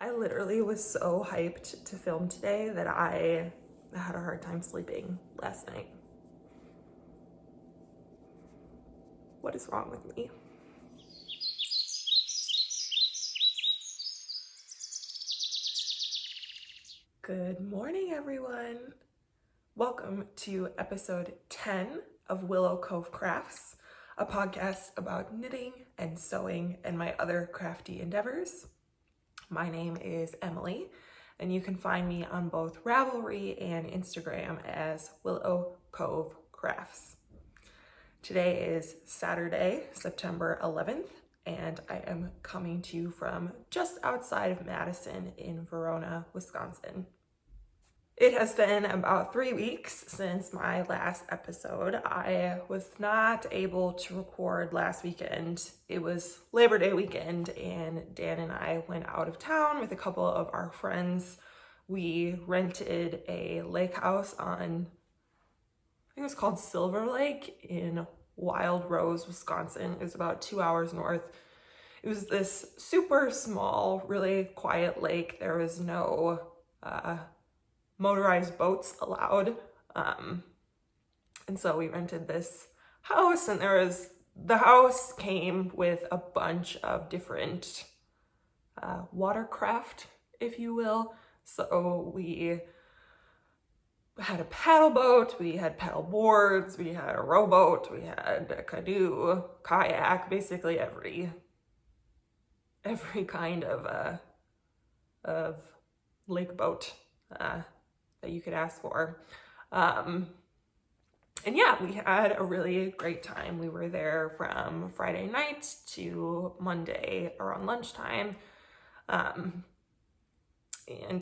I literally was so hyped to film today that I had a hard time sleeping last night. What is wrong with me? Good morning, everyone. Welcome to episode 10 of Willow Cove Crafts, a podcast about knitting and sewing and my other crafty endeavors. My name is Emily, and you can find me on both Ravelry and Instagram as Willow Cove Crafts. Today is Saturday, September 11th, and I am coming to you from just outside of Madison in Verona, Wisconsin. It has been about 3 weeks since my last episode. I was not able to record last weekend. It was Labor Day weekend, and Dan and I went out of town with a couple of our friends. We rented a lake house on, I think it was called Silver Lake in Wild Rose, Wisconsin. It was about 2 hours north. It was this super small, really quiet lake. There was no motorized boats allowed, and so we rented this house, and the house came with a bunch of different watercraft, if you will. So we had a paddle boat, we had paddle boards, we had a rowboat, we had a canoe, kayak, basically every kind of lake boat that you could ask for. And yeah, we had a really great time. We were there from Friday night to Monday around lunchtime. And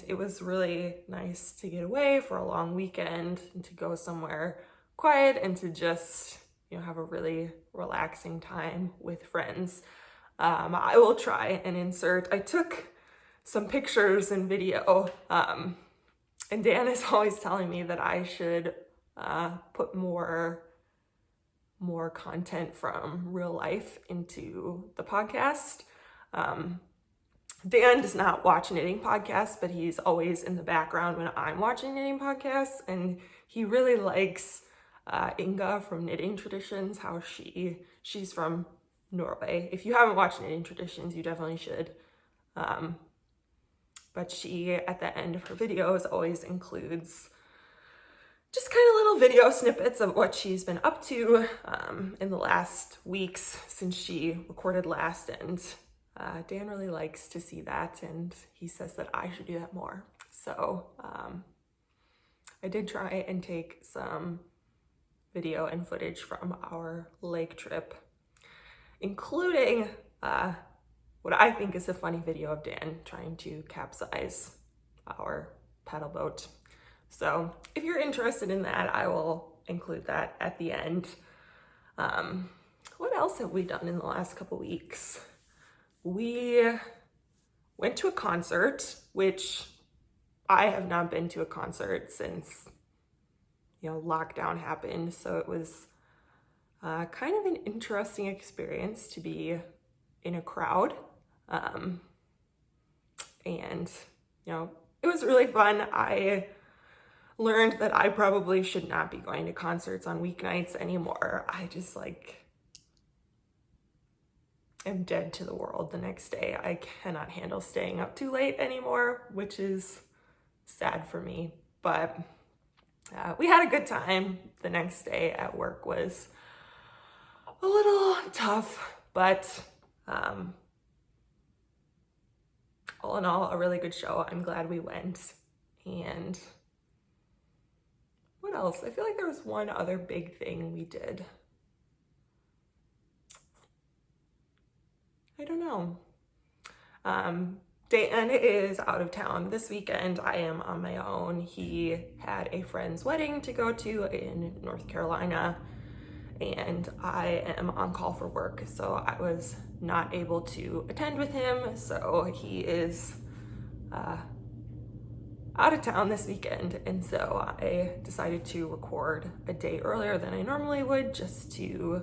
it was really nice to get away for a long weekend and to go somewhere quiet and to just, have a really relaxing time with friends. I will try and insert, I took some pictures and video, and Dan is always telling me that I should put more content from real life into the podcast. Dan does not watch knitting podcasts, but he's always in the background when I'm watching knitting podcasts, and he really likes Inga from Knitting Traditions, how she's from Norway. If you haven't watched Knitting Traditions, you definitely should. But she, at the end of her videos, always includes just kind of little video snippets of what she's been up to in the last weeks since she recorded last. And Dan really likes to see that, and he says that I should do that more. So I did try and take some video and footage from our lake trip, including what I think is a funny video of Dan trying to capsize our paddle boat. So if you're interested in that, I will include that at the end. What else have we done in the last couple weeks? We went to a concert, which I have not been to a concert since, lockdown happened. So it was kind of an interesting experience to be in a crowd. And, it was really fun. I learned that I probably should not be going to concerts on weeknights anymore. I just am dead to the world the next day. I cannot handle staying up too late anymore, which is sad for me. But we had a good time. The next day at work was a little tough, but all in all, a really good show. I'm glad we went. And what else? I feel like there was one other big thing we did. I don't know. Dan is out of town this weekend. I am on my own. He had a friend's wedding to go to in North Carolina, and I am on call for work, so I was not able to attend with him. So he is out of town this weekend, and so I decided to record a day earlier than I normally would, just to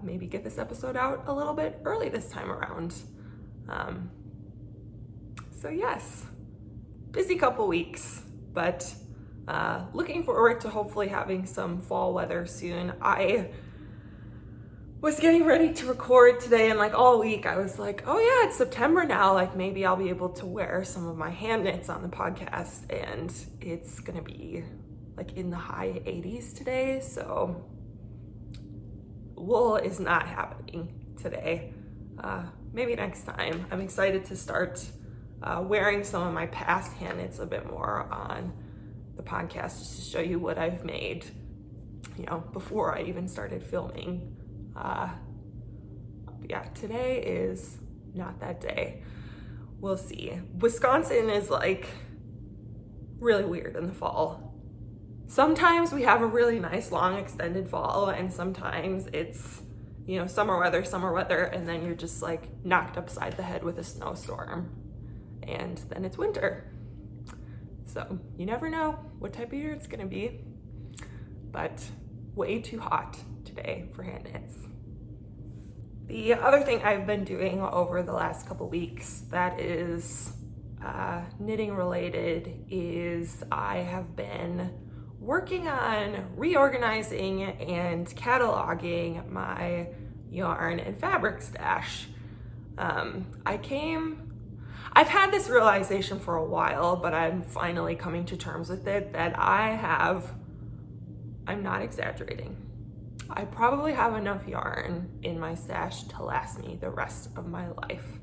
maybe get this episode out a little bit early this time around. So yes, busy couple weeks, but looking forward to hopefully having some fall weather soon. I was getting ready to record today, and like all week I was like, oh yeah, it's September now, like maybe I'll be able to wear some of my hand knits on the podcast, and it's gonna be like in the high 80s today, so wool is not happening today. Maybe next time. I'm excited to start wearing some of my past hand knits a bit more on the podcast, just to show you what I've made, you know, before I even started filming. Yeah, today is not that day. We'll see. Wisconsin is like really weird in the fall. Sometimes we have a really nice long extended fall, and sometimes it's, you know, summer weather, and then you're just like knocked upside the head with a snowstorm, and then it's winter. So you never know what type of year it's gonna be, but way too hot today for hand knits. The other thing I've been doing over the last couple weeks that is knitting related is I have been working on reorganizing and cataloging my yarn and fabric stash. I've had this realization for a while, but I'm finally coming to terms with it that I'm not exaggerating. I probably have enough yarn in my stash to last me the rest of my life.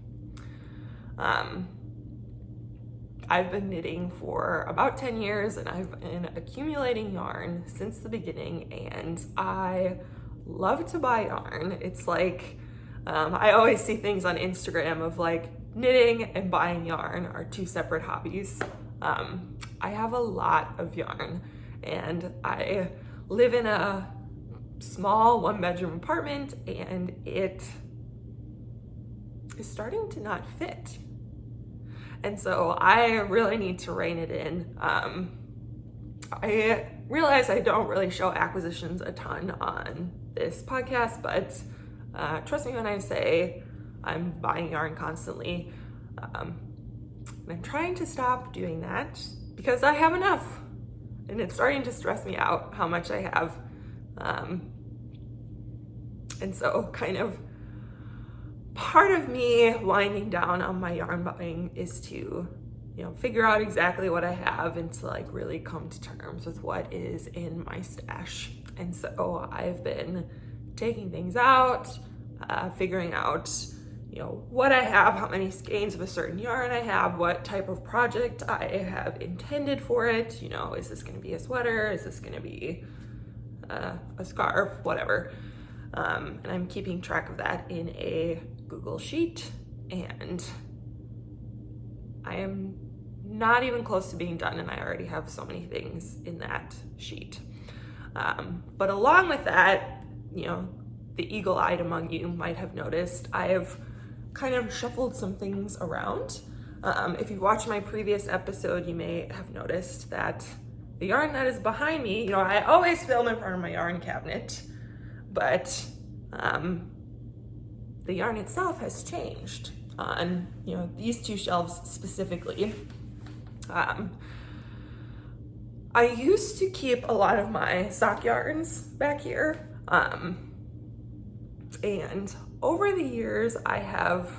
I've been knitting for about 10 years, and I've been accumulating yarn since the beginning, and I love to buy yarn. It's like, I always see things on Instagram of like knitting and buying yarn are two separate hobbies. I have a lot of yarn, and I live in a small 1-bedroom apartment, and it is starting to not fit. And so I really need to rein it in. I realize I don't really show acquisitions a ton on this podcast, but trust me when I say I'm buying yarn constantly. I'm trying to stop doing that because I have enough, and it's starting to stress me out how much I have. And so kind of part of me winding down on my yarn buying is to, you know, figure out exactly what I have and to like really come to terms with what is in my stash. And so I've been taking things out, figuring out, you know, what I have, how many skeins of a certain yarn I have, what type of project I have intended for it. You know, is this going to be a sweater? Is this going to be a scarf? Whatever. And I'm keeping track of that in a Google sheet, and I am not even close to being done, and I already have so many things in that sheet. But along with that, you know, the eagle-eyed among you might have noticed I have kind of shuffled some things around. If you watched my previous episode, you may have noticed that the yarn that is behind me, you know, I always film in front of my yarn cabinet, but the yarn itself has changed on, you know, these two shelves specifically. I used to keep a lot of my sock yarns back here, and over the years I have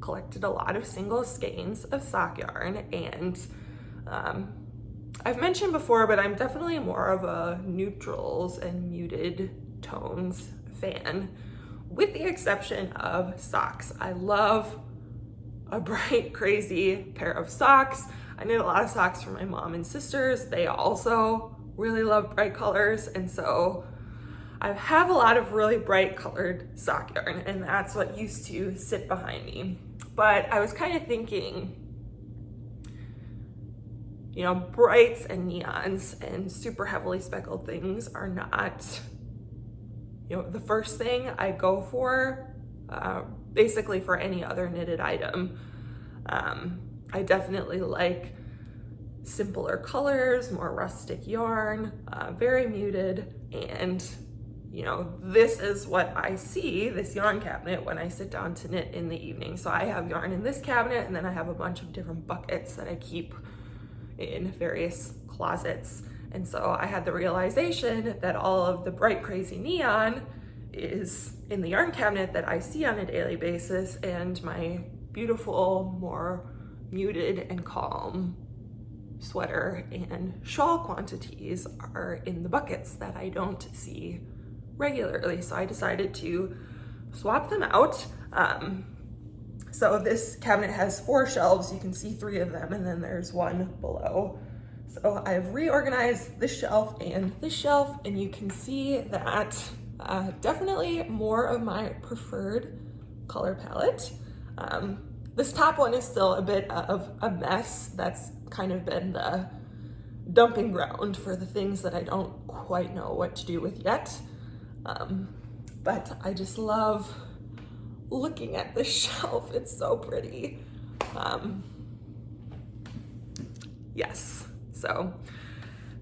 collected a lot of single skeins of sock yarn, and I've mentioned before, but I'm definitely more of a neutrals and muted tones fan, with the exception of socks. I love a bright, crazy pair of socks. I knit a lot of socks for my mom and sisters. They also really love bright colors, and so I have a lot of really bright colored sock yarn, and that's what used to sit behind me. But I was kind of thinking, you know, brights and neons and super heavily speckled things are not, you know, the first thing I go for, basically for any other knitted item. I definitely like simpler colors, more rustic yarn, very muted, and you know, this is what I see, this yarn cabinet, when I sit down to knit in the evening. So I have yarn in this cabinet, and then I have a bunch of different buckets that I keep in various closets. And so I had the realization that all of the bright, crazy neon is in the yarn cabinet that I see on a daily basis, and my beautiful, more muted and calm sweater and shawl quantities are in the buckets that I don't see regularly. So I decided to swap them out. So this cabinet has 4 shelves. You can see 3 of them, and then there's one below. So I've reorganized this shelf and this shelf, and you can see that definitely more of my preferred color palette. This top one is still a bit of a mess. That's kind of been the dumping ground for the things that I don't quite know what to do with yet. But I just love looking at this shelf. It's so pretty. Yes, so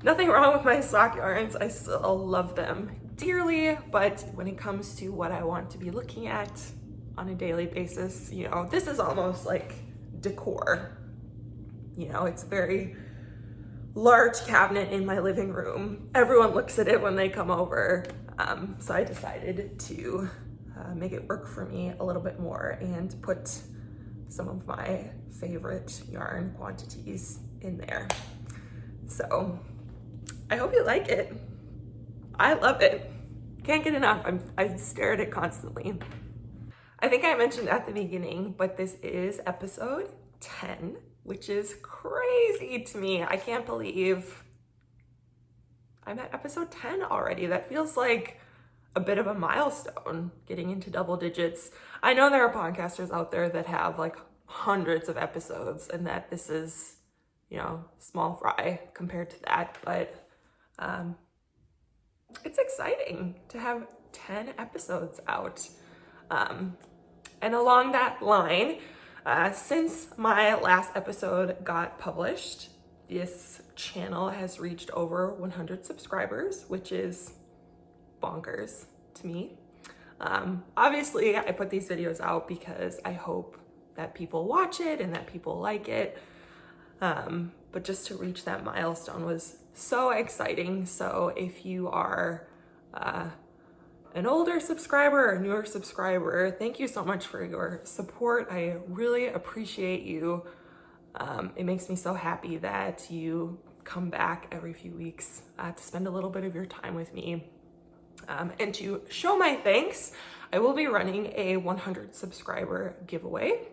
nothing wrong with my sock yarns. I still love them dearly, but when it comes to what I want to be looking at on a daily basis, you know, this is almost like decor. You know, it's a very large cabinet in my living room. Everyone looks at it when they come over. So I decided to make it work for me a little bit more and put some of my favorite yarn quantities in there. So I hope you like it. I love it. Can't get enough. I stare at it constantly. I think I mentioned at the beginning, but this is episode 10, which is crazy to me. I can't believe I'm at episode 10 already. That feels like a bit of a milestone, getting into double digits. I know there are podcasters out there that have like hundreds of episodes, and that this is, you know, small fry compared to that, but it's exciting to have 10 episodes out. And along that line, since my last episode got published, this channel has reached over 100 subscribers, which is bonkers to me. Obviously, I put these videos out because I hope that people watch it and that people like it. But just to reach that milestone was so exciting. So if you are an older subscriber or a newer subscriber, thank you so much for your support. I really appreciate you. It makes me so happy that you come back every few weeks to spend a little bit of your time with me. And to show my thanks, I will be running a 100 subscriber giveaway,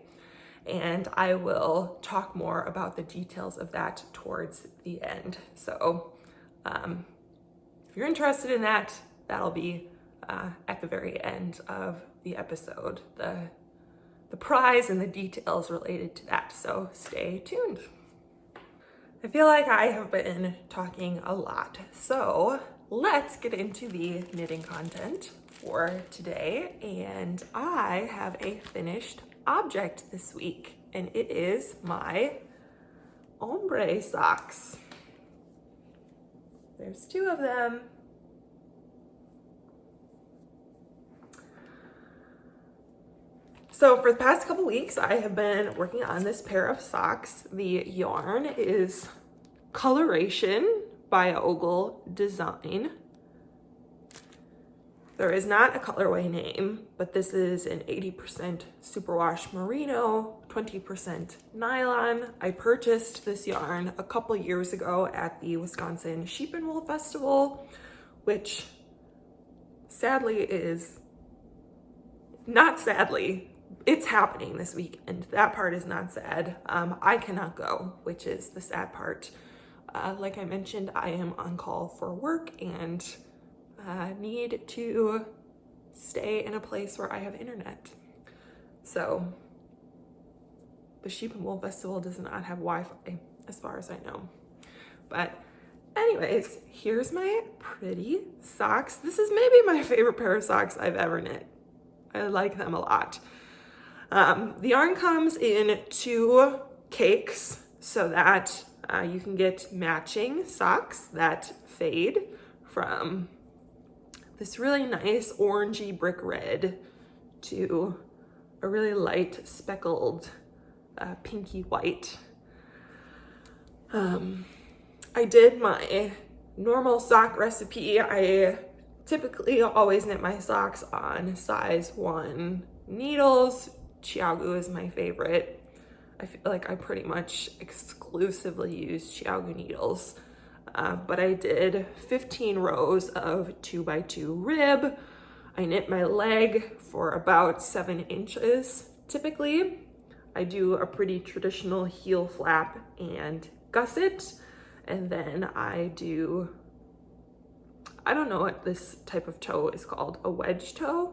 and I will talk more about the details of that towards the end. So if you're interested in that, that'll be at the very end of the episode, the prize and the details related to that. So stay tuned. I feel like I have been talking a lot, so let's get into the knitting content for today. And I have a finished object this week, and it is my ombre socks. There's 2 of them. So for the past couple weeks, I have been working on this pair of socks. The yarn is Coloration by Ogle Design. There is not a colorway name, but this is an 80% superwash merino, 20% nylon. I purchased this yarn a couple years ago at the Wisconsin Sheep and Wool Festival, which sadly is, not sadly, it's happening this week, and that part is not sad. I cannot go, which is the sad part. Like I mentioned, I am on call for work and need to stay in a place where I have internet. So the Sheep and Wool Festival does not have Wi-Fi, as far as I know. But anyways, here's my pretty socks. This is maybe my favorite pair of socks I've ever knit. I like them a lot. The yarn comes in 2 cakes so that you can get matching socks that fade from this really nice orangey brick red to a really light speckled pinky white. I did my normal sock recipe. I typically always knit my socks on size 1 needles. ChiaoGoo is my favorite. I feel like I pretty much exclusively use ChiaoGoo needles. But I did 15 rows of 2x2 rib. I knit my leg for about 7 inches. Typically, I do a pretty traditional heel flap and gusset. And then I do, I don't know what this type of toe is called, a wedge toe?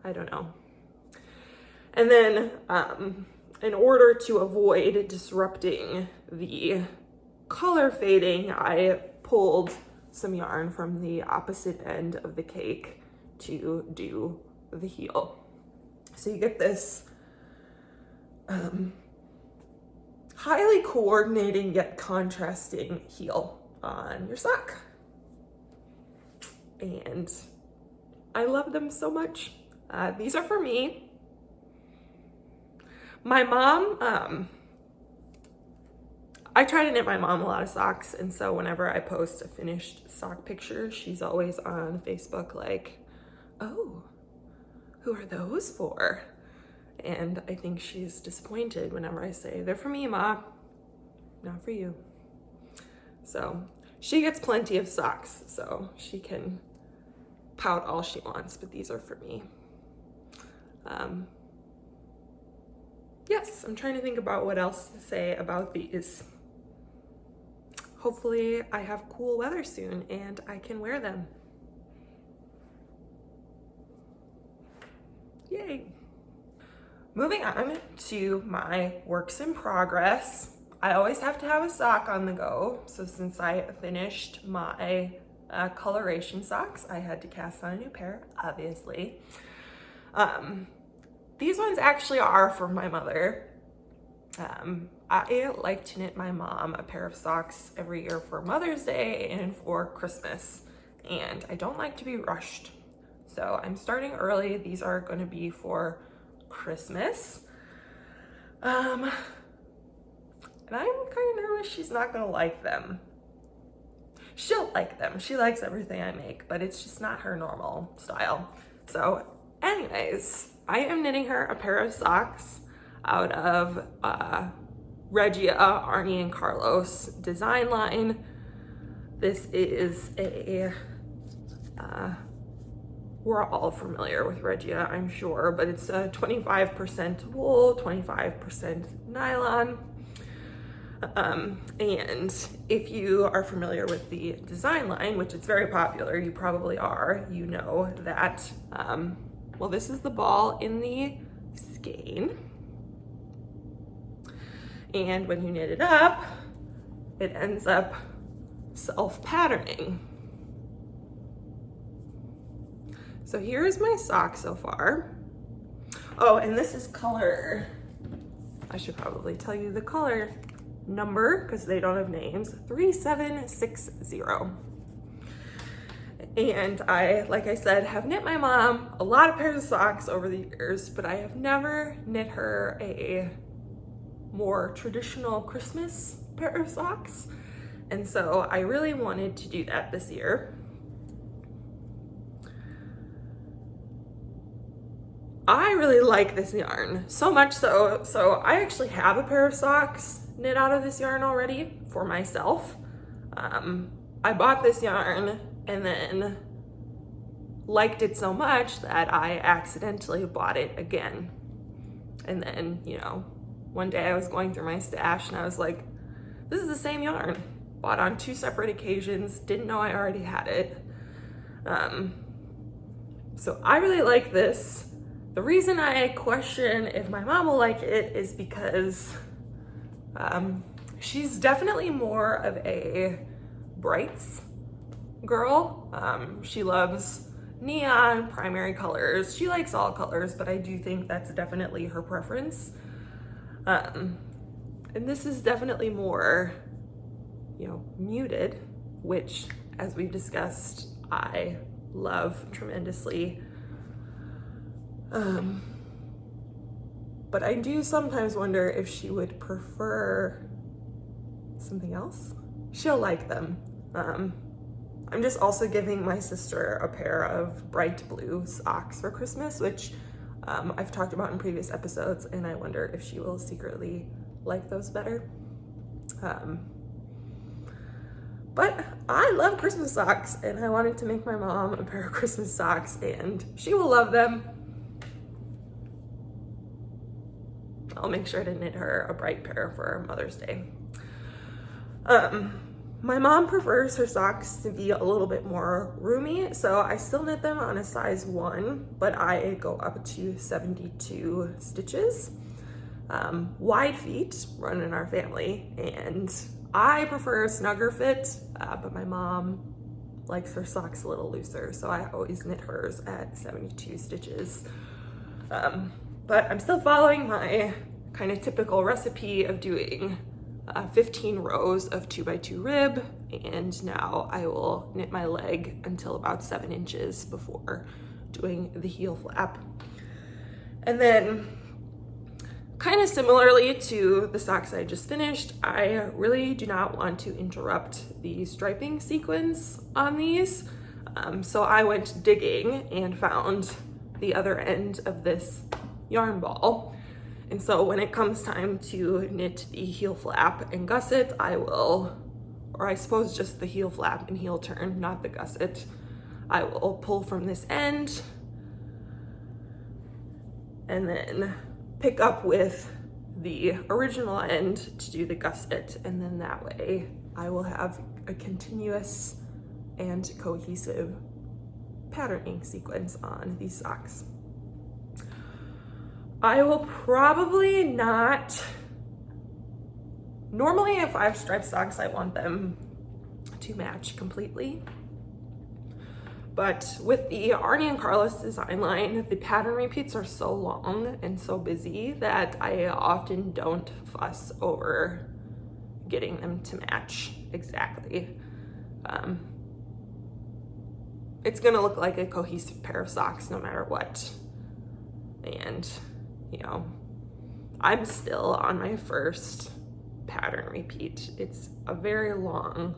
I don't know. And then in order to avoid disrupting the color fading, I pulled some yarn from the opposite end of the cake to do the heel. So you get this highly coordinating yet contrasting heel on your sock. And I love them so much. These are for me. My mom, I try to knit my mom a lot of socks, and so whenever I post a finished sock picture, she's always on Facebook like, oh, who are those for? And I think she's disappointed whenever I say, they're for me, Ma, not for you. So she gets plenty of socks, so she can pout all she wants, but these are for me. Yes, I'm trying to think about what else to say about these. Hopefully I have cool weather soon and I can wear them. Yay. Moving on to my works in progress. I always have to have a sock on the go. So since I finished my coloration socks, I had to cast on a new pair, obviously. These ones actually are for my mother. I like to knit my mom a pair of socks every year for Mother's Day and for Christmas, and I don't like to be rushed. So I'm starting early. These are going to be for Christmas. And I'm kind of nervous she's not going to like them. She'll like them. She likes everything I make, but it's just not her normal style. So anyways, I am knitting her a pair of socks out of Regia, Arnie, and Carlos design line. This is a, we're all familiar with Regia, I'm sure, but it's a 25% wool, 25% nylon. And if you are familiar with the design line, which is very popular, you probably are, you know that, well, this is the ball in the skein. And when you knit it up, it ends up self-patterning. So here's my sock so far. Oh, and this is color, I should probably tell you the color number because they don't have names, 3760. And I, like I said, have knit my mom a lot of pairs of socks over the years, but I have never knit her a more traditional Christmas pair of socks. And so I really wanted to do that this year. I really like this yarn, so much so I actually have a pair of socks knit out of this yarn already for myself. I bought this yarn and then liked it so much that I accidentally bought it again. And then, you know, one day I was going through my stash and I was like, this is the same yarn. Bought on 2 separate occasions, didn't know I already had it. So I really like this. The reason I question if my mom will like it is because she's definitely more of a brights girl. She loves neon, primary colors. She likes all colors, but I do think that's definitely her preference. And this is definitely more, you know, muted, which, as we've discussed I love tremendously. But I do sometimes wonder if she would prefer something else. She'll like them. I'm just also giving my sister a pair of bright blue socks for Christmas, which I've talked about in previous episodes, and I wonder if she will secretly like those better. But I love Christmas socks, and I wanted to make my mom a pair of Christmas socks, and she will love them. I'll make sure to knit her a bright pair for Mother's Day. My mom prefers her socks to be a little bit more roomy, so I still knit them on a size 1, but I go up to 72 stitches. Wide feet run in our family, and I prefer a snugger fit, but my mom likes her socks a little looser, so I always knit hers at 72 stitches. But I'm still following my kind of typical recipe of doing 15 rows of 2x2 rib, and now I will knit my leg until about 7 inches before doing the heel flap. And then, kind of similarly to the socks I just finished, I really do not want to interrupt the striping sequence on these. So I went digging and found the other end of this yarn ball. And so when it comes time to knit the heel flap and gusset, I will, or I suppose just the heel flap and heel turn, not the gusset, I will pull from this end and then pick up with the original end to do the gusset, and then that way I will have a continuous and cohesive patterning sequence on these socks. I will probably not, normally if I have striped socks, I want them to match completely. But with the Arnie and Carlos design line, the pattern repeats are so long and so busy that I often don't fuss over getting them to match exactly. It's gonna look like a cohesive pair of socks no matter what. And you know, I'm still on my first pattern repeat. It's a very long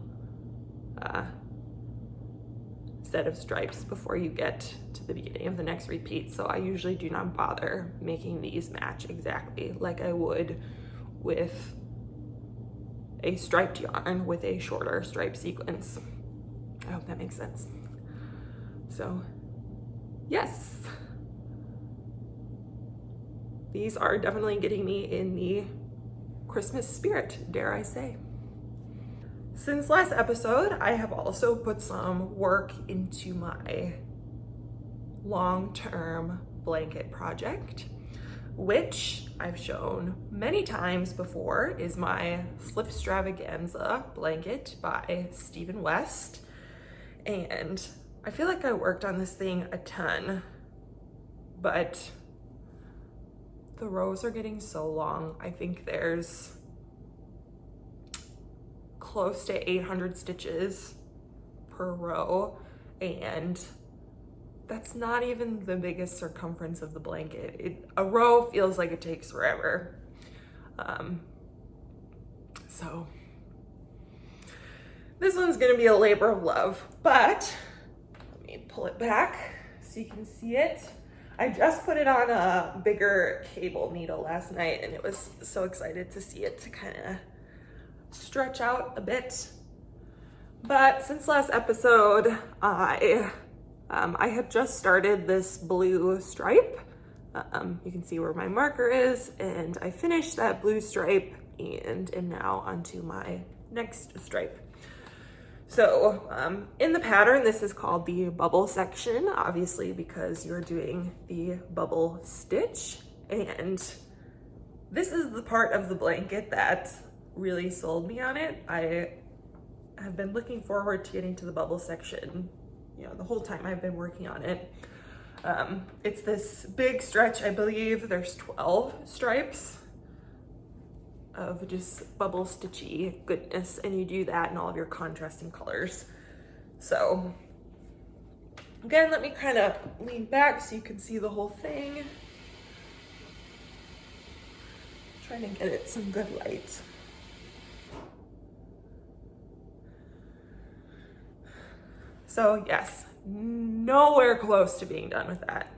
set of stripes before you get to the beginning of the next repeat, so I usually do not bother making these match exactly like I would with a striped yarn with a shorter stripe sequence. I hope that makes sense. So yes, these are definitely getting me in the Christmas spirit, dare I say. Since last episode, I have also put some work into my long-term blanket project, which I've shown many times before is my Slipstravaganza blanket by Stephen West. And I feel like I worked on this thing a ton, but the rows are getting so long. I think there's close to 800 stitches per row, and that's not even the biggest circumference of the blanket. A row feels like it takes forever. So this one's gonna be a labor of love, but let me pull it back so you can see it. I just put it on a bigger cable needle last night, and it was so excited to see it to kind of stretch out a bit. But since last episode, I had just started this blue stripe. You can see where my marker is, and I finished that blue stripe and am now onto my next stripe. So in the pattern, this is called the bubble section, obviously because you're doing the bubble stitch. And this is the part of the blanket that really sold me on it. I have been looking forward to getting to the bubble section, you know, the whole time I've been working on it. It's this big stretch. I believe there's 12 stripes of just bubble stitchy goodness, and you do that in all of your contrasting colors. So Again, let me kind of lean back so you can see the whole thing. Trying to get it some good light. So yes, nowhere close to being done with that.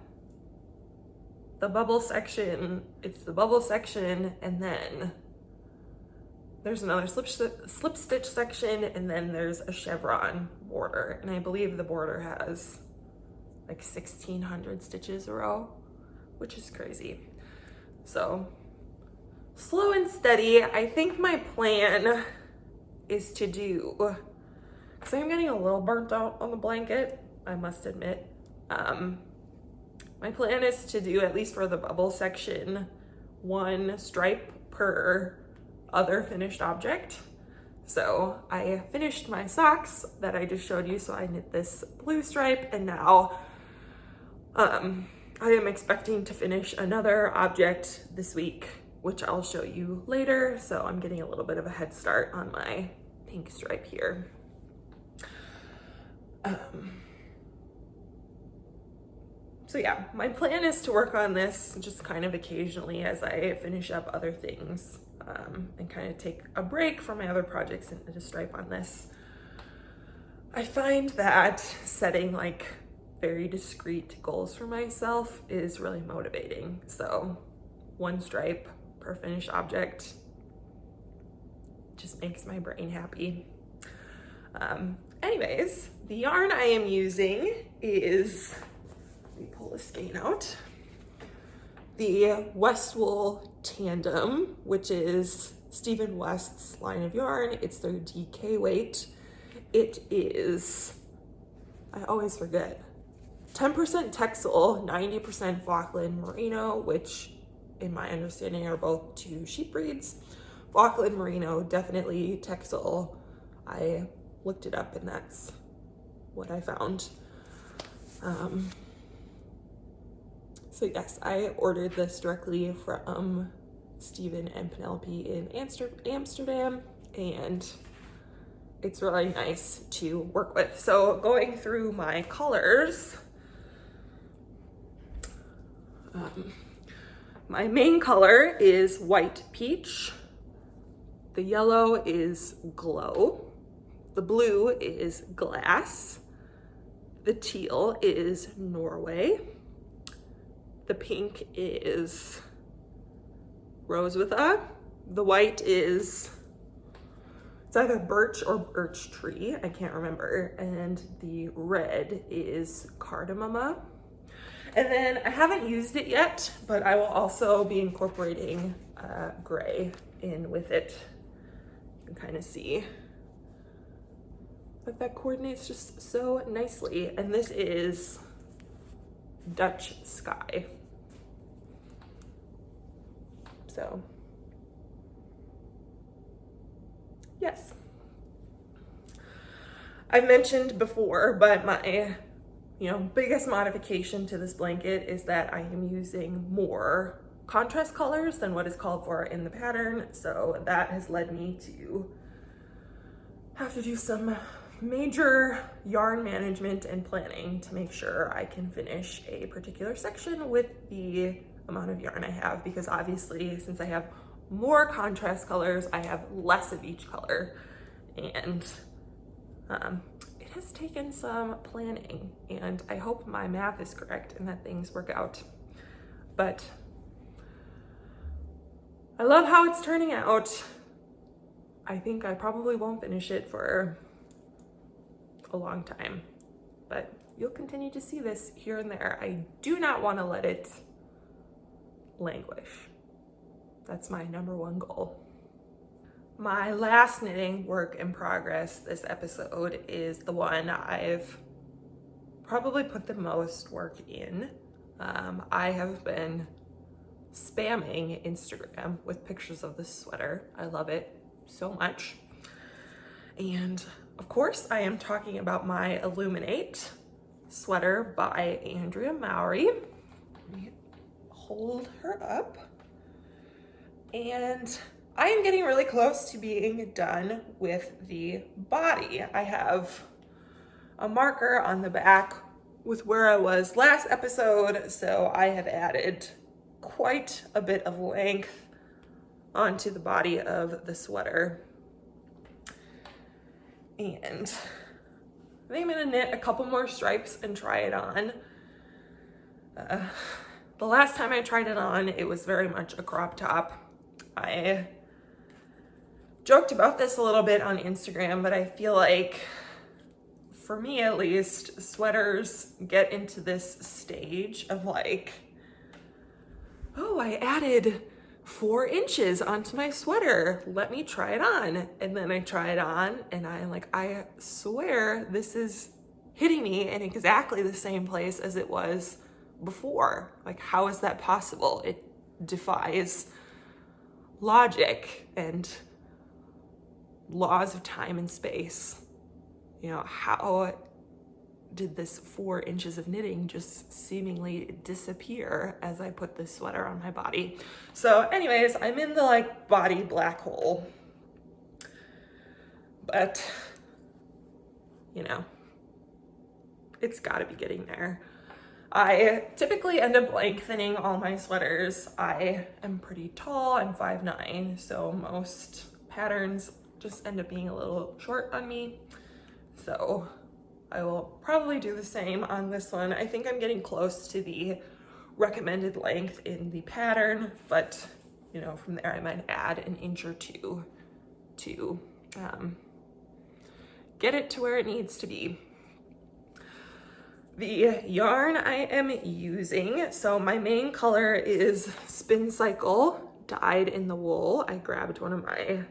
The bubble section, it's the bubble section, and then there's another slip stitch section, and then there's a chevron border. And I believe the border has like 1,600 stitches a row, which is crazy. So slow and steady. I think my plan is to do, because I'm getting a little burnt out on the blanket, I must admit. My plan is to do, at least for the bubble section, 1 stripe per other finished object. So I finished my socks that I just showed you, so I knit this blue stripe, and now I am expecting to finish another object this week, which I'll show you later. So I'm getting a little bit of a head start on my pink stripe here. So yeah, my plan is to work on this just kind of occasionally as I finish up other things, and kind of take a break from my other projects and to stripe on this. I find that setting like very discrete goals for myself is really motivating. So 1 stripe per finished object just makes my brain happy. Anyways, the yarn I am using is, let me pull the skein out, the Westwool Tandem, which is Stephen West's line of yarn. It's their DK weight. It is, I always forget, 10% Texel, 90% Falkland Merino, which in my understanding are both 2 sheep breeds. Falkland Merino, definitely Texel. I looked it up and that's what I found. So yes, I ordered this directly from Stephen and Penelope in Amsterdam, and it's really nice to work with. So going through my colors, my main color is white peach, the yellow is glow, the blue is glass, the teal is Norway, the pink is Roswitha, the white is, it's either birch or birch tree, I can't remember, and the red is Kardemumma. And then I haven't used it yet, but I will also be incorporating gray in with it and kind of see. But that coordinates just so nicely. And this is Dutch Sky. So, yes. I've mentioned before, but my biggest modification to this blanket is that I am using more contrast colors than what is called for in the pattern. So that has led me to have to do some major yarn management and planning to make sure I can finish a particular section with the amount of yarn I have, because obviously since I have more contrast colors, I have less of each color, and it has taken some planning, and I hope my math is correct and that things work out. But I love how it's turning out. I think I probably won't finish it for a long time, but you'll continue to see this here and there. I do not want to let it languish. That's my #1 goal. My last knitting work in progress this episode is the one I've probably put the most work in. I have been spamming Instagram with pictures of this sweater. I love it so much. And of course, I am talking about my Illuminate sweater by Andrea Mowry. Let me hold her up. And I am getting really close to being done with the body. I have a marker on the back with where I was last episode, so I have added quite a bit of length onto the body of the sweater. And I think I'm gonna knit a couple more stripes and try it on. The last time I tried it on, it was very much a crop top. I joked about this a little bit on Instagram, but I feel like, for me at least, sweaters get into this stage of like, oh, I added 4 inches onto my sweater. Let me try it on. And then I try it on and I'm like, I swear this is hitting me in exactly the same place as it was before. Like, how is that possible? It defies logic and laws of time and space. You know, how did this 4 inches of knitting just seemingly disappear as I put this sweater on my body? So anyways, I'm in the like body black hole, but you know, it's gotta be getting there. I typically end up lengthening all my sweaters. I am pretty tall, I'm 5'9", so most patterns just end up being a little short on me. So I will probably do the same on this one. I think I'm getting close to the recommended length in the pattern, but you know, from there I might add an inch or two to get it to where it needs to be. The yarn I am using, so my main color is Spincycle, dyed in the wool. I grabbed one of my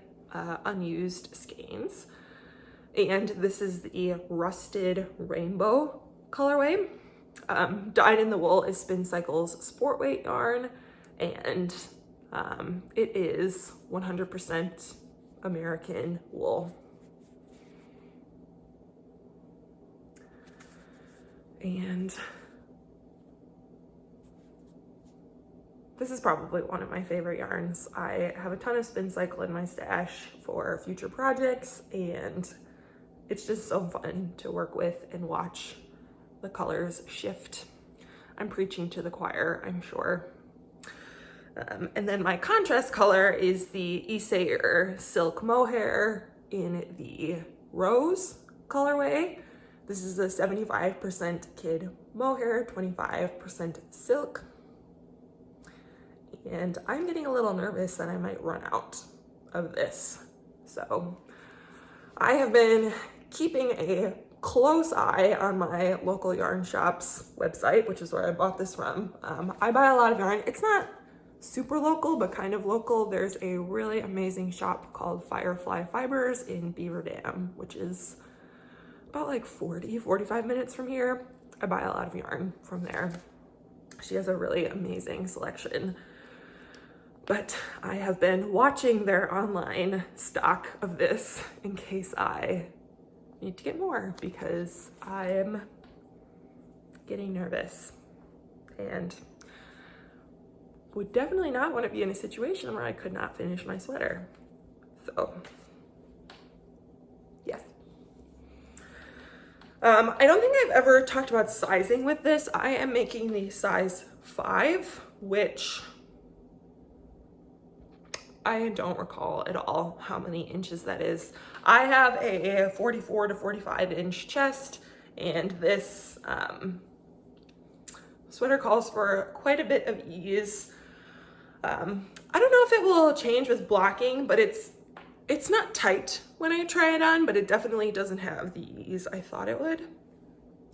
unused skeins, and this is the Rusted Rainbow colorway. Dyed in the wool is Spincycle's sport weight yarn, and it is 100% American wool. And this is probably one of my favorite yarns. I have a ton of Spincycle in my stash for future projects, and it's just so fun to work with and watch the colors shift. I'm preaching to the choir, I'm sure. And then my contrast color is the Isager Silk Mohair in the Rose colorway. This is a 75% kid mohair, 25% silk. And I'm getting a little nervous that I might run out of this. So I have been keeping a close eye on my local yarn shop's website, which is where I bought this from. I buy a lot of yarn. It's not super local, but kind of local. There's a really amazing shop called Firefly Fibers in Beaver Dam, which is about like 45 minutes from here. I buy a lot of yarn from there. She has a really amazing selection. But I have been watching their online stock of this in case I need to get more, because I'm getting nervous and would definitely not want to be in a situation where I could not finish my sweater. So yes. I don't think I've ever talked about sizing with this. I am making the size 5, which I don't recall at all how many inches that is. I have a 44 to 45 inch chest, and this sweater calls for quite a bit of ease. I don't know if it will change with blocking, but it's not tight when I try it on, but it definitely doesn't have the ease I thought it would.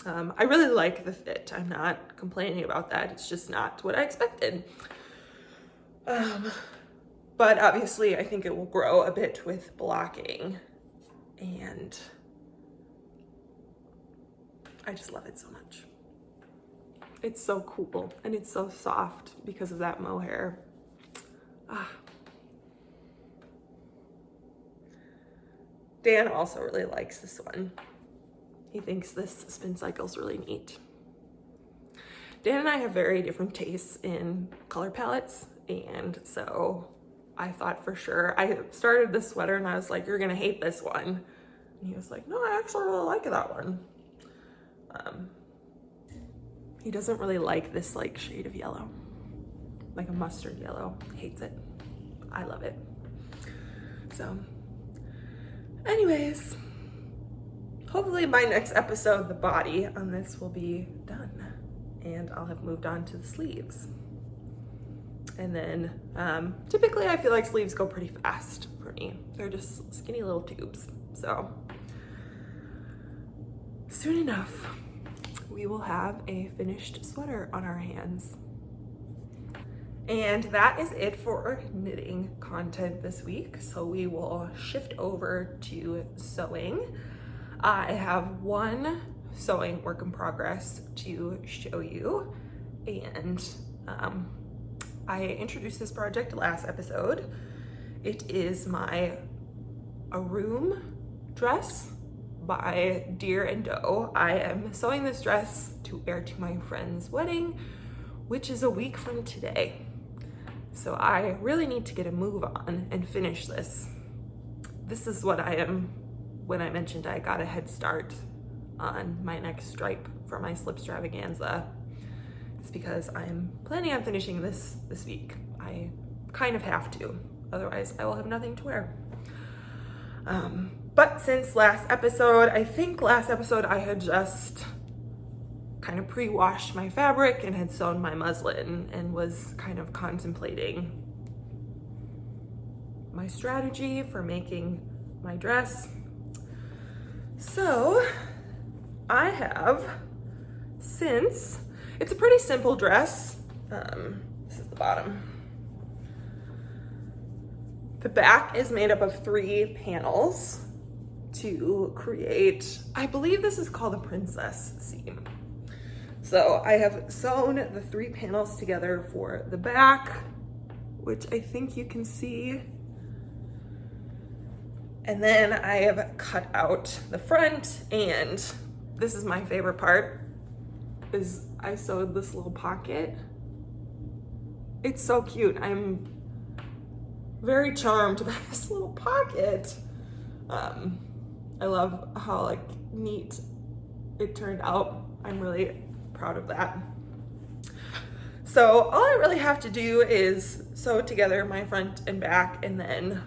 I really like the fit. I'm not complaining about that. It's just not what I expected. But obviously I think it will grow a bit with blocking, and I just love it so much. It's so cool and it's so soft because of that mohair. Dan also really likes this one. He thinks this Spincycle's really neat. Dan and I have very different tastes in color palettes, and so I thought for sure, I started this sweater and I was like, you're gonna hate this one. And he was like, no, I actually really like that one. He doesn't really like this like shade of yellow, like a mustard yellow. Hates it. I love it. So anyways, hopefully my next episode, the body on this will be done and I'll have moved on to the sleeves. And then typically I feel like sleeves go pretty fast for me. They're just skinny little tubes. So soon enough, we will have a finished sweater on our hands. And that is it for our knitting content this week. So we will shift over to sewing. I have one sewing work in progress to show you. And I introduced this project last episode. It is my Arum dress by Deer and Doe. I am sewing this dress to wear to my friend's wedding, which is a week from today. So I really need to get a move on and finish this. This is what I am, when I mentioned I got a head start on my next stripe for my Slipstravaganza. It's because I'm planning on finishing this week. I kind of have to, otherwise I will have nothing to wear. But since last episode, I think last episode I had just kind of pre-washed my fabric and had sewn my muslin and was kind of contemplating my strategy for making my dress. So I have, since it's a pretty simple dress, this is the bottom. The back is made up of 3 panels to create, I believe this is called a princess seam. So I have sewn the 3 panels together for the back, which I think you can see. And then I have cut out the front, and this is my favorite part, is I sewed this little pocket. It's so cute. I'm very charmed by this little pocket. I love how like neat it turned out. I'm really proud of that. So all I really have to do is sew together my front and back, and then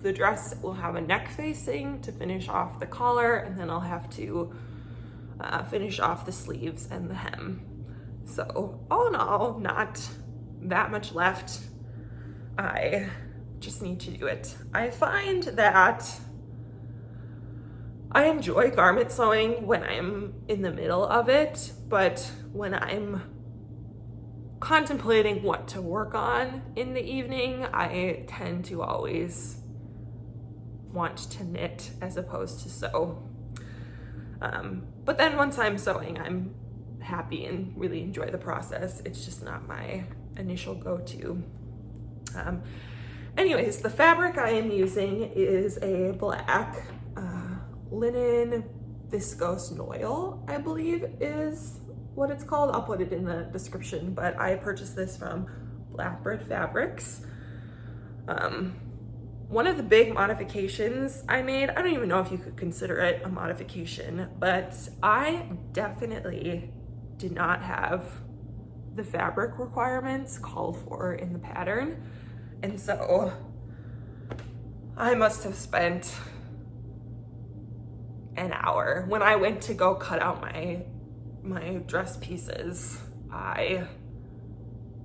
the dress will have a neck facing to finish off the collar, and then I'll have to finish off the sleeves and the hem. So all in all, not that much left. I just need to do it. I find that I enjoy garment sewing when I'm in the middle of it, but when I'm contemplating what to work on in the evening, I tend to always want to knit as opposed to sew. But then once I'm sewing, I'm happy and really enjoy the process. It's just not my initial go-to. Anyways, the fabric I am using is a black linen viscose Noil, I believe is what it's called. I'll put it in the description, but I purchased this from Blackbird Fabrics. One of the big modifications I made, I don't even know if you could consider it a modification, but I definitely did not have the fabric requirements called for in the pattern. And so I must have spent an hour. When I went to go cut out my dress pieces, I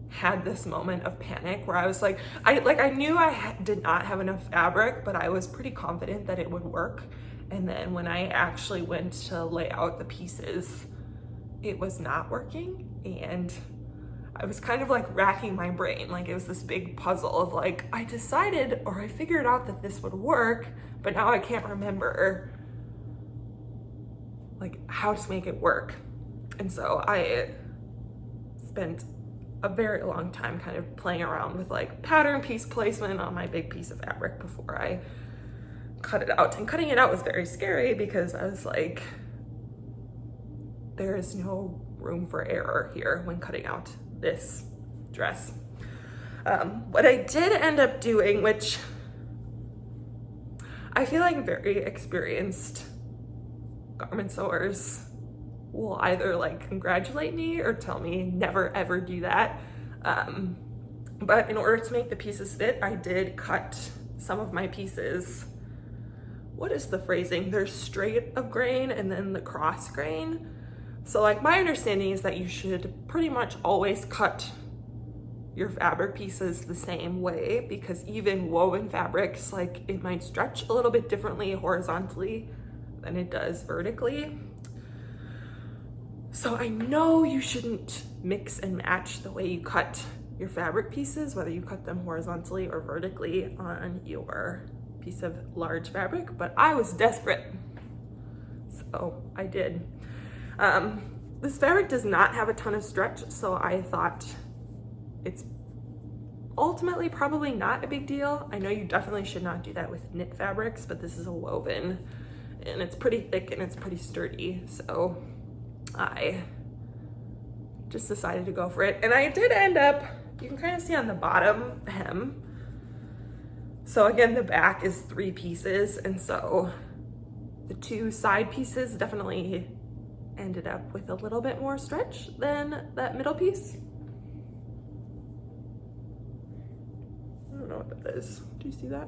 had this moment of panic where I was like, I knew I did not have enough fabric, but I was pretty confident that it would work. And then when I actually went to lay out the pieces, it was not working. And I was kind of like racking my brain. Like it was this big puzzle of like, I decided or I figured out that this would work, but now I can't remember like how to make it work. And so I spent a very long time kind of playing around with like pattern piece placement on my big piece of fabric before I cut it out. And cutting it out was very scary because I was like, there is no room for error here when cutting out this dress. What I did end up doing, which I feel like very experienced garment sewers will either like congratulate me or tell me never ever do that. But in order to make the pieces fit, I did cut some of my pieces. What is the phrasing? There's straight of grain and then the cross grain. So like my understanding is that you should pretty much always cut your fabric pieces the same way, because even woven fabrics, like it might stretch a little bit differently horizontally than it does vertically. So I know you shouldn't mix and match the way you cut your fabric pieces, whether you cut them horizontally or vertically on your piece of large fabric, but I was desperate, so I did. This fabric does not have a ton of stretch, so I thought it's ultimately probably not a big deal. I know you definitely should not do that with knit fabrics, but this is a woven and it's pretty thick and it's pretty sturdy, so I just decided to go for it. And I did end up, you can kind of see on the bottom hem, so again the back is 3 pieces, and so the 2 side pieces definitely ended up with a little bit more stretch than that middle piece. I don't know what that is. Do you see that?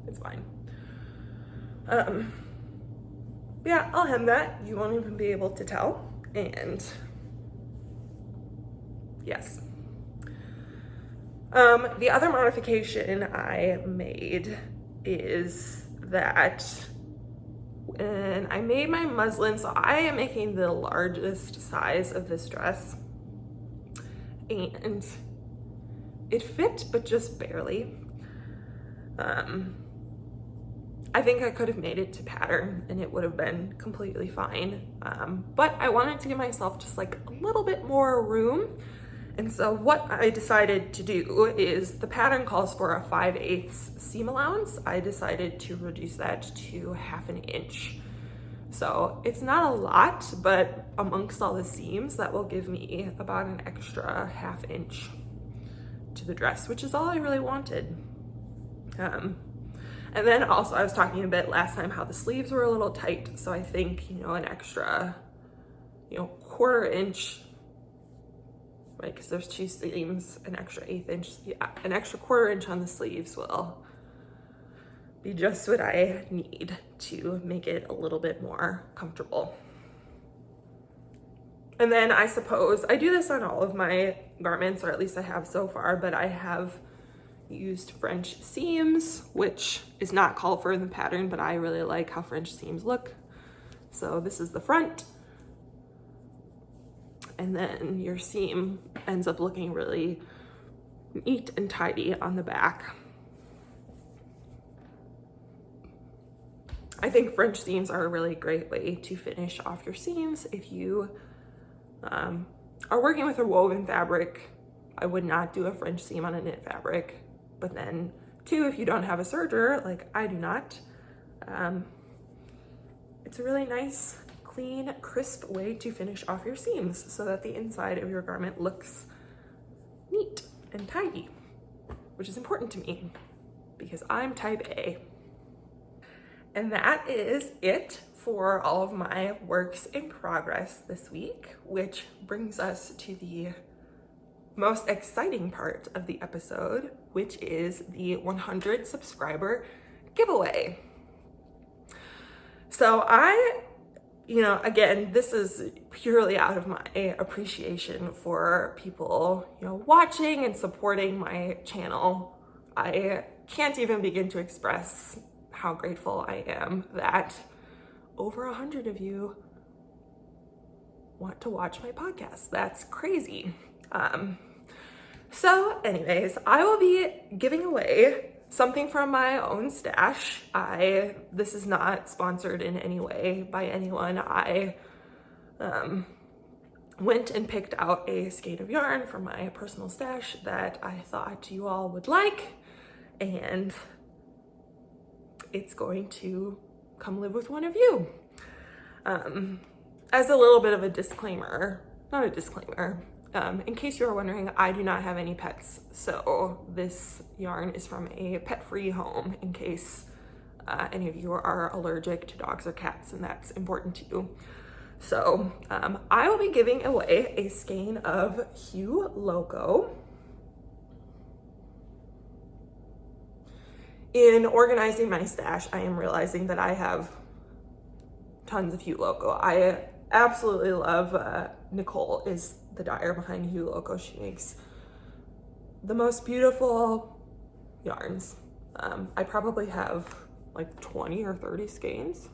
It's fine. Yeah, I'll hem that. You won't even be able to tell. And yes. The other modification I made is that when I made my muslin, so I am making the largest size of this dress, and it fit, but just barely. I think I could have made it to pattern and it would have been completely fine. But I wanted to give myself just like a little bit more room. And so what I decided to do is, the pattern calls for a 5/8 seam allowance. I decided to reduce that to 1/2 inch. So it's not a lot, but amongst all the seams, that will give me about an extra 1/2 inch to the dress, which is all I really wanted. And then also I was talking a bit last time how the sleeves were a little tight. So I think, an extra, 1/4 inch, right? Because there's 2 seams, an extra 1/8 inch, an extra 1/4 inch on the sleeves will be just what I need to make it a little bit more comfortable. And then I suppose I do this on all of my garments, or at least I have so far, but I have used French seams, which is not called for in the pattern, but I really like how French seams look. So this is the front, and then your seam ends up looking really neat and tidy on the back. I think French seams are a really great way to finish off your seams. If you are working with a woven fabric, I would not do a French seam on a knit fabric. But then 2, if you don't have a serger, like I do not, it's a really nice, clean, crisp way to finish off your seams so that the inside of your garment looks neat and tidy, which is important to me because I'm type A. And that is it for all of my works in progress this week, which brings us to the most exciting part of the episode, which is the 100 subscriber giveaway. So again, this is purely out of my appreciation for people, watching and supporting my channel. I can't even begin to express how grateful I am that over 100 of you want to watch my podcast. That's crazy. So anyways, I will be giving away something from my own stash. This is not sponsored in any way by anyone. I went and picked out a skein of yarn from my personal stash that I thought you all would like, and it's going to come live with one of you. As a little bit of a disclaimer, not a disclaimer, in case you are wondering, I do not have any pets, so this yarn is from a pet-free home, in case any of you are allergic to dogs or cats, and that's important to you. So I will be giving away a skein of Hue Loco. In organizing my stash, I am realizing that I have tons of Hue Loco. I absolutely love, Nicole is the dyer behind Hue Loco. She makes the most beautiful yarns. I probably have like 20 or 30 skeins.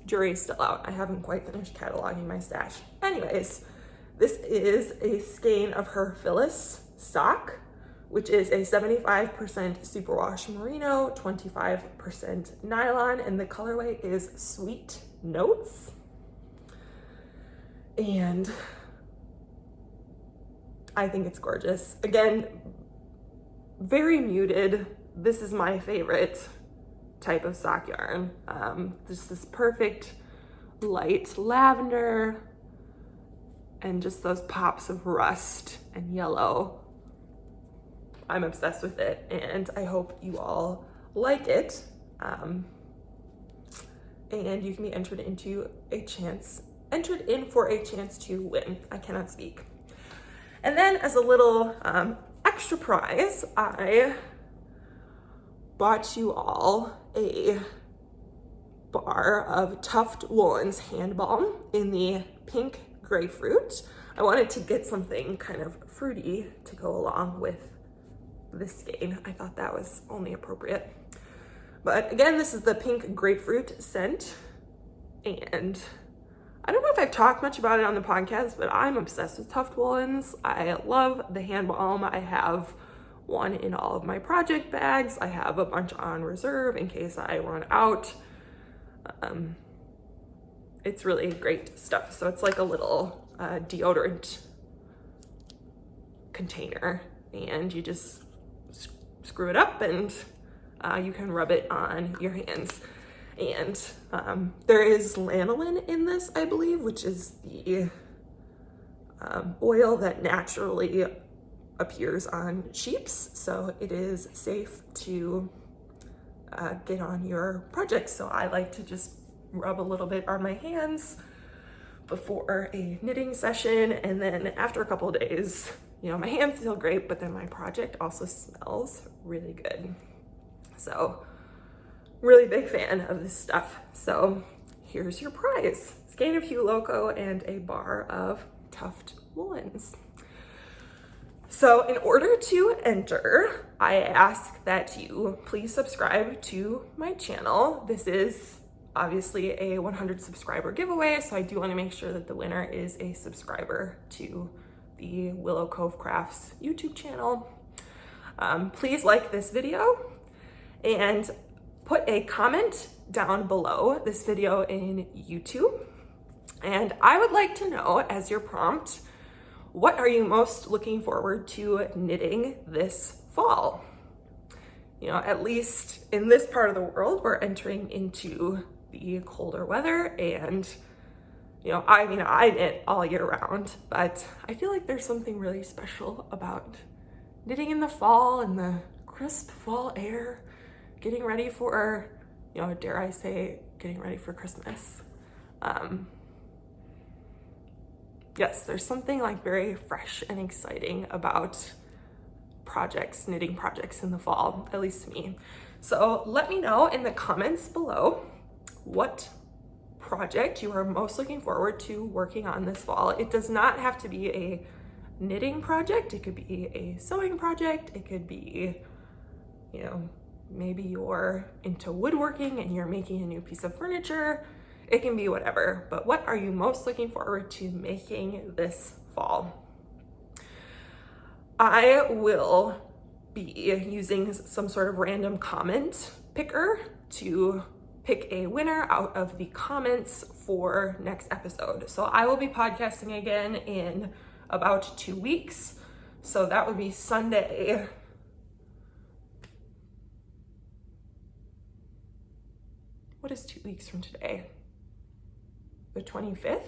Jury's still out. I haven't quite finished cataloging my stash. Anyways, this is a skein of her Phyllis Sock, which is a 75% superwash merino, 25% nylon, and the colorway is Sweet Notes. And I think it's gorgeous. Again, very muted. This is my favorite type of sock yarn. Just this perfect light lavender and just those pops of rust and yellow. I'm obsessed with it, and I hope you all like it. And you can be entered in for a chance to win. I cannot speak. And then as a little extra prize, I bought you all a bar of Tuft Woolens hand balm in the Pink Grapefruit. I wanted to get something kind of fruity to go along with this skein. I thought that was only appropriate. But again, this is the Pink Grapefruit scent, and I don't know if I've talked much about it on the podcast, but I'm obsessed with Tuft Woolens. I love the hand balm. I have one in all of my project bags. I have a bunch on reserve in case I run out. It's really great stuff. So it's like a little deodorant container, and you just screw it up and you can rub it on your hands. And there is lanolin in this, I believe, which is the oil that naturally appears on sheeps. So it is safe to get on your projects. So I like to just rub a little bit on my hands before a knitting session. And then after a couple of days, you know, my hands feel great, but then my project also smells really good. So really big fan of this stuff. So here's your prize: skein of Hue Loco and a bar of Tuft Woolens. So in order to enter, I ask that you please subscribe to my channel. This is obviously a 100 subscriber giveaway, so I do want to make sure that the winner is a subscriber to the Willow Cove Crafts YouTube channel. Please like this video and put a comment down below this video in YouTube. And I would like to know, as your prompt, what are you most looking forward to knitting this fall? You know, at least in this part of the world, we're entering into the colder weather, and you know, I mean, I knit all year round, but I feel like there's something really special about knitting in the fall and the crisp fall air, getting ready for, you know, dare I say, getting ready for Christmas. Yes, there's something like very fresh and exciting about projects, knitting projects in the fall, at least to me. So let me know in the comments below what project you are most looking forward to working on this fall. It does not have to be a knitting project. It could be a sewing project. It could be, you know, maybe you're into woodworking and you're making a new piece of furniture. It can be whatever, but what are you most looking forward to making this fall? I will be using some sort of random comment picker to pick a winner out of the comments for next episode. So I will be podcasting again in about 2 weeks. So that would be Sunday. What is 2 weeks from today? The 25th?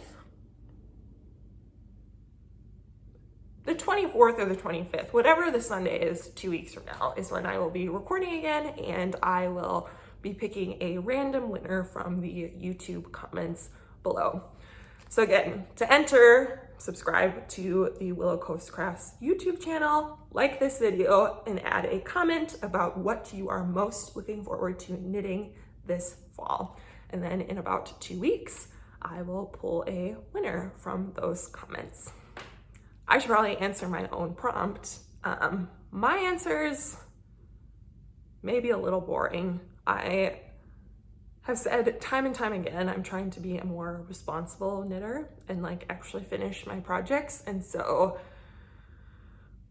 the 24th or the 25th, whatever the Sunday is 2 weeks from now, is when I will be recording again, and I will be picking a random winner from the YouTube comments below. So again, to enter, subscribe to the Willow Cove Crafts YouTube channel, like this video, and add a comment about what you are most looking forward to knitting this fall. And then in about 2 weeks, I will pull a winner from those comments. I should probably answer my own prompt. My answers may be a little boring. I have said time and time again, I'm trying to be a more responsible knitter and like actually finish my projects. And so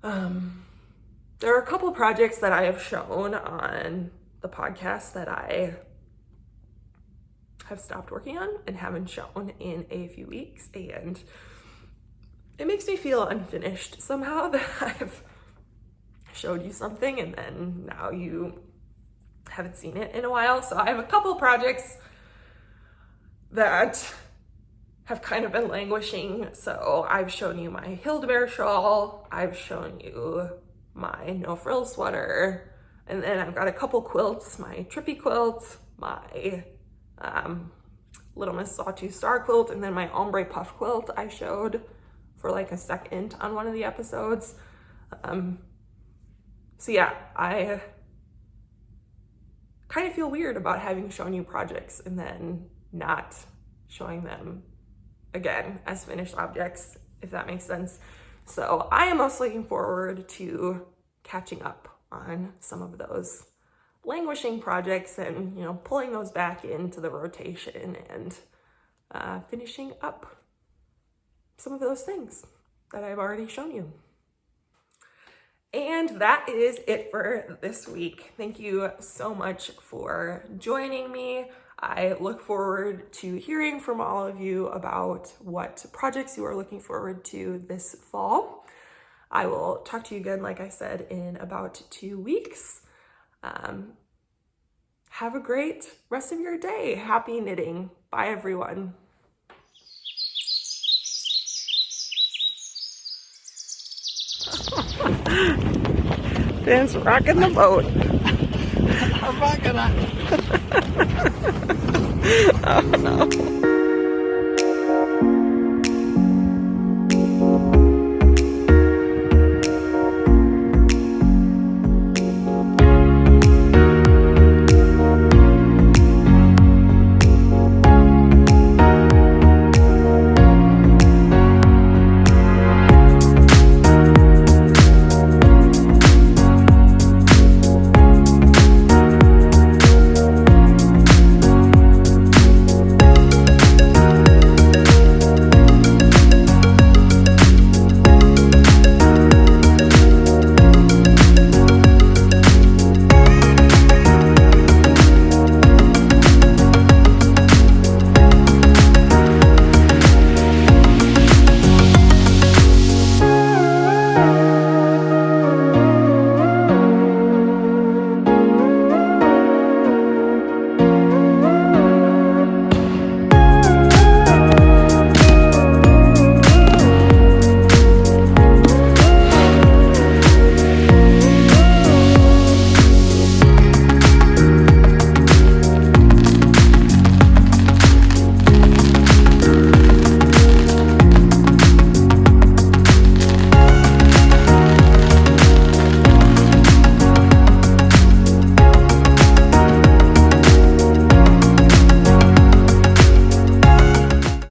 there are a couple projects that I have shown on the podcast that I have stopped working on and haven't shown in a few weeks. And it makes me feel unfinished somehow that I've showed you something and then now you haven't seen it in a while. So I have a couple projects that have kind of been languishing. So I've shown you my Hildebeer shawl, I've shown you my no frill sweater, and then I've got a couple quilts, my Trippy quilt, my Little Miss Sawtooth Star quilt, and then my ombre puff quilt I showed for like a second on one of the episodes. So yeah, I kind of feel weird about having shown you projects and then not showing them again as finished objects, if that makes sense. So I am most looking forward to catching up on some of those languishing projects and, you know, pulling those back into the rotation and finishing up some of those things that I've already shown you. And that is it for this week. Thank you so much for joining me. I look forward to hearing from all of you about what projects you are looking forward to this fall. I will talk to you again, like I said, in about 2 weeks. Have a great rest of your day. Happy knitting. Bye, everyone. Dan's rocking the boat. I'm rocking it. Oh no.